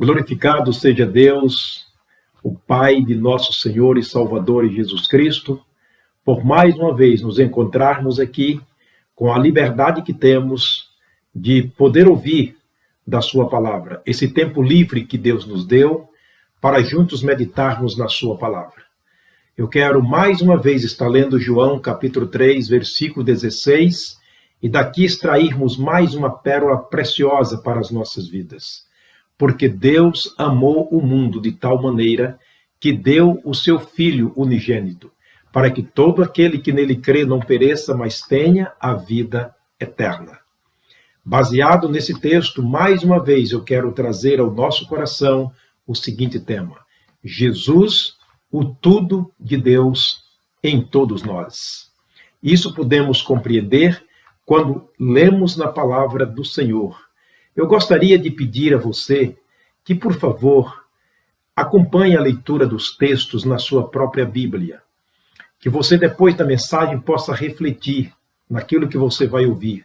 Glorificado seja Deus, o Pai de nosso Senhor e Salvador Jesus Cristo, por mais uma vez nos encontrarmos aqui com a liberdade que temos de poder ouvir da sua palavra, esse tempo livre que Deus nos deu para juntos meditarmos na sua palavra. Eu quero mais uma vez estar lendo João capítulo 3, versículo 16, e daqui extrairmos mais uma pérola preciosa para as nossas vidas. Porque Deus amou o mundo de tal maneira que deu o seu Filho unigênito, para que todo aquele que nele crê não pereça, mas tenha a vida eterna. Baseado nesse texto, mais uma vez eu quero trazer ao nosso coração o seguinte tema: Jesus, o tudo de Deus em todos nós. Isso podemos compreender quando lemos na palavra do Senhor. Eu gostaria de pedir a você que, por favor, acompanhe a leitura dos textos na sua própria Bíblia. Que você, depois da mensagem, possa refletir naquilo que você vai ouvir.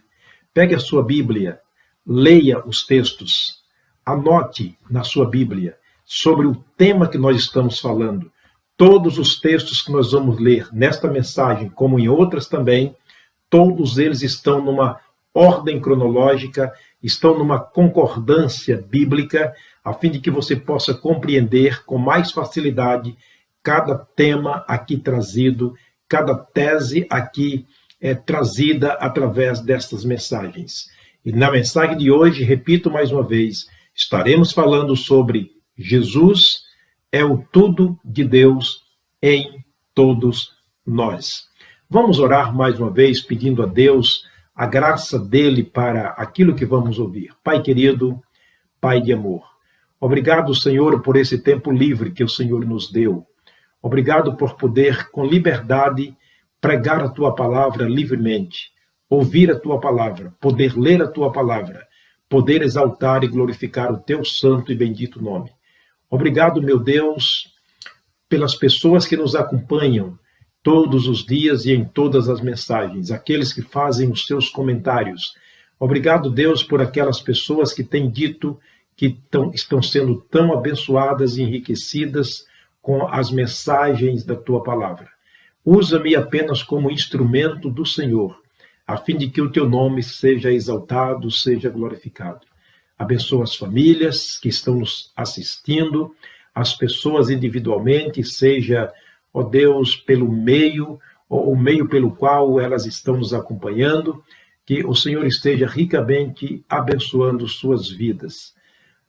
Pegue a sua Bíblia, leia os textos, anote na sua Bíblia sobre o tema que nós estamos falando. Todos os textos que nós vamos ler nesta mensagem, como em outras também, todos eles estão numa ordem cronológica, estão numa concordância bíblica, a fim de que você possa compreender com mais facilidade cada tema aqui trazido, cada tese aqui trazida através destas mensagens. E na mensagem de hoje, repito mais uma vez, estaremos falando sobre Jesus é o tudo de Deus em todos nós. Vamos orar mais uma vez, pedindo a Deus a graça dele para aquilo que vamos ouvir. Pai querido, Pai de amor, obrigado, Senhor, por esse tempo livre que o Senhor nos deu. Obrigado por poder, com liberdade, pregar a Tua palavra livremente, ouvir a Tua palavra, poder ler a Tua palavra, poder exaltar e glorificar o Teu santo e bendito nome. Obrigado, meu Deus, pelas pessoas que nos acompanham todos os dias e em todas as mensagens, aqueles que fazem os seus comentários. Obrigado, Deus, por aquelas pessoas que têm dito que estão sendo tão abençoadas e enriquecidas com as mensagens da Tua palavra. Usa-me apenas como instrumento do Senhor, a fim de que o Teu nome seja exaltado, seja glorificado. Abençoa as famílias que estão nos assistindo, as pessoas individualmente, seja, ó Deus, pelo meio, ou o meio pelo qual elas estão nos acompanhando, que o Senhor esteja ricamente abençoando suas vidas.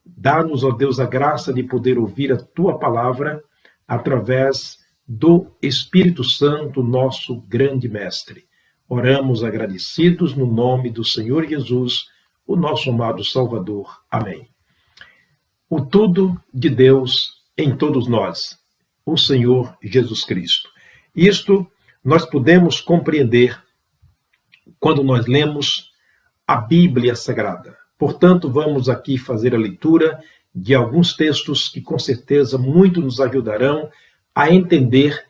Dá-nos, ó Deus, a graça de poder ouvir a Tua palavra através do Espírito Santo, nosso grande mestre. Oramos agradecidos no nome do Senhor Jesus, o nosso amado Salvador. Amém. O tudo de Deus em todos nós, o Senhor Jesus Cristo. Isto nós podemos compreender quando nós lemos a Bíblia Sagrada. Portanto, vamos aqui fazer a leitura de alguns textos que com certeza muito nos ajudarão a entender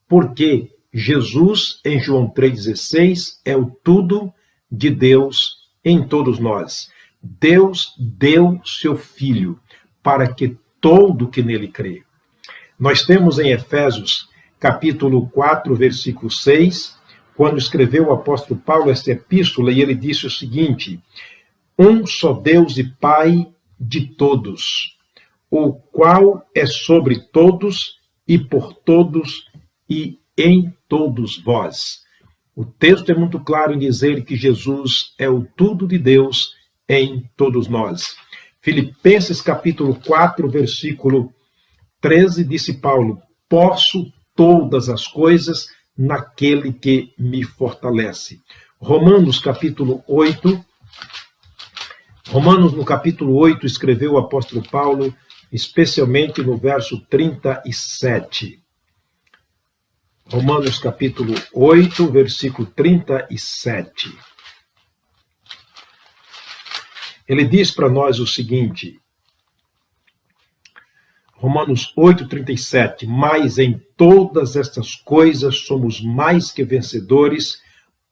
por que Jesus, em João 3,16, é o tudo de Deus em todos nós. Deus deu seu Filho para que todo que nele crê. Nós temos em Efésios, capítulo 4, versículo 6, quando escreveu o apóstolo Paulo esta epístola, e ele disse o seguinte: um só Deus e Pai de todos, o qual é sobre todos e por todos e em todos vós. O texto é muito claro em dizer que Jesus é o tudo de Deus em todos nós. Filipenses capítulo 4, versículo 13, disse Paulo: posso todas as coisas naquele que me fortalece. Romanos no capítulo 8, escreveu o apóstolo Paulo, especialmente no verso 37. Romanos capítulo 8, versículo 37. Ele diz para nós o seguinte, Romanos 8, 37, mas em todas estas coisas somos mais que vencedores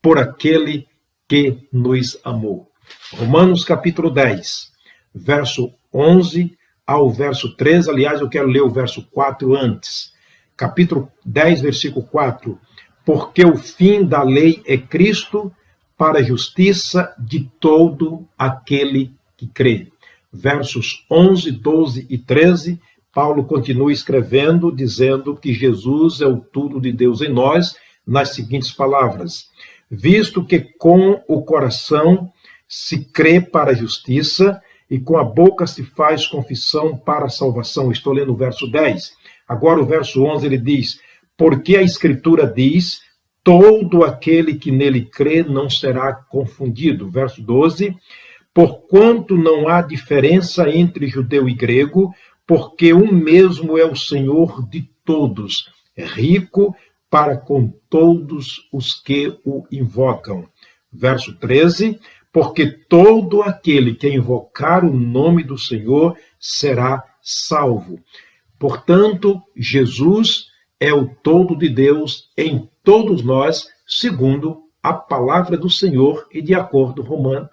por aquele que nos amou. Romanos capítulo 10, verso 11 ao verso 13. Aliás, eu quero ler o verso 4 antes. Capítulo 10, versículo 4. Porque o fim da lei é Cristo, para a justiça de todo aquele que crê. Versos 11, 12 e 13, Paulo continua escrevendo, dizendo que Jesus é o tudo de Deus em nós, nas seguintes palavras: visto que com o coração se crê para a justiça e com a boca se faz confissão para a salvação. Estou lendo o verso 10. Agora o verso 11 ele diz: porque a Escritura diz, todo aquele que nele crê não será confundido. Verso 12, porquanto não há diferença entre judeu e grego, porque um mesmo é o Senhor de todos, rico para com todos os que o invocam. Verso 13, porque todo aquele que invocar o nome do Senhor será salvo. Portanto, Jesus é o todo de Deus em todos nós, segundo a palavra do Senhor e de acordo com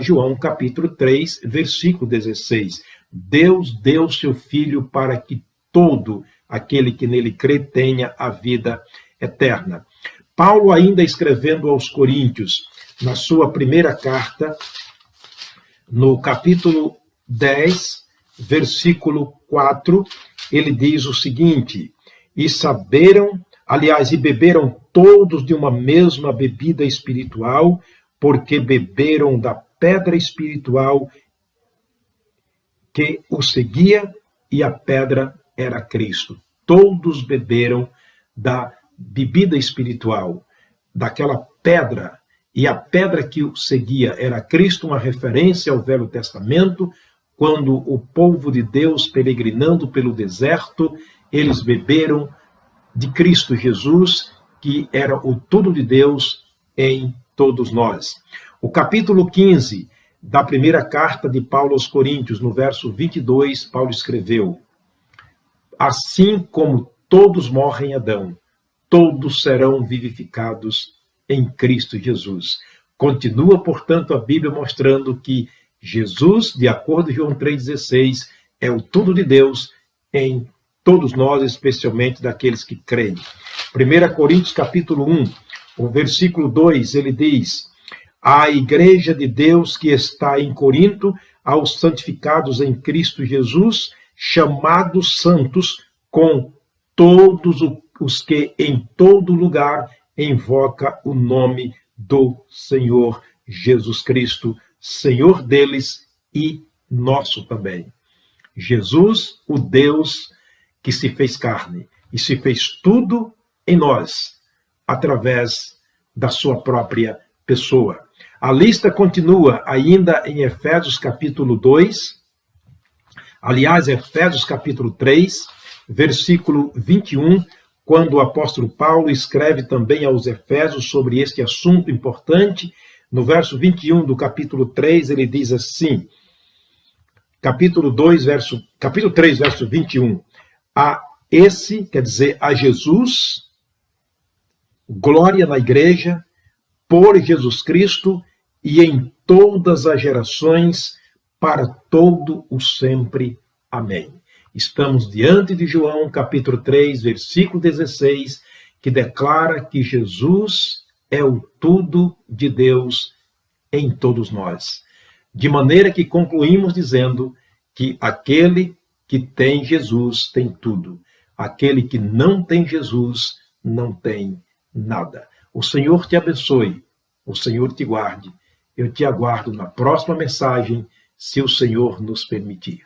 João capítulo 3, versículo 16. Deus deu seu Filho para que todo aquele que nele crê tenha a vida eterna. Paulo, ainda escrevendo aos Coríntios, na sua primeira carta, no capítulo 10, versículo 4, ele diz o seguinte: e beberam todos de uma mesma bebida espiritual, porque beberam da pedra espiritual que o seguia, e a pedra era Cristo. Todos beberam da bebida espiritual, daquela pedra, e a pedra que o seguia era Cristo, uma referência ao Velho Testamento, quando o povo de Deus, peregrinando pelo deserto, eles beberam de Cristo Jesus, que era o tudo de Deus em todos nós. O capítulo 15 da primeira carta de Paulo aos Coríntios, no verso 22, Paulo escreveu: assim como todos morrem em Adão, todos serão vivificados em Cristo Jesus. Continua, portanto, a Bíblia mostrando que Jesus, de acordo com João 3,16, é o tudo de Deus em todos nós, especialmente daqueles que creem. 1 Coríntios capítulo 1, o versículo 2, ele diz: a igreja de Deus que está em Corinto, aos santificados em Cristo Jesus, chamados santos, com todos os que em todo lugar invoca o nome do Senhor Jesus Cristo, Senhor deles e nosso também. Jesus, o Deus que se fez carne e se fez tudo em nós, através da sua própria pessoa. A lista continua ainda em Efésios capítulo 2, aliás, Efésios capítulo 3, versículo 21, quando o apóstolo Paulo escreve também aos Efésios sobre este assunto importante. No verso 21 do capítulo 3, ele diz assim, capítulo 3, verso 21, a esse, quer dizer, a Jesus, glória na igreja, por Jesus Cristo e em todas as gerações, para todo o sempre. Amém. Estamos diante de João, capítulo 3, versículo 16, que declara que Jesus é o tudo de Deus em todos nós. De maneira que concluímos dizendo que aquele que tem Jesus tem tudo. Aquele que não tem Jesus não tem nada. O Senhor te abençoe, o Senhor te guarde. Eu te aguardo na próxima mensagem, se o Senhor nos permitir.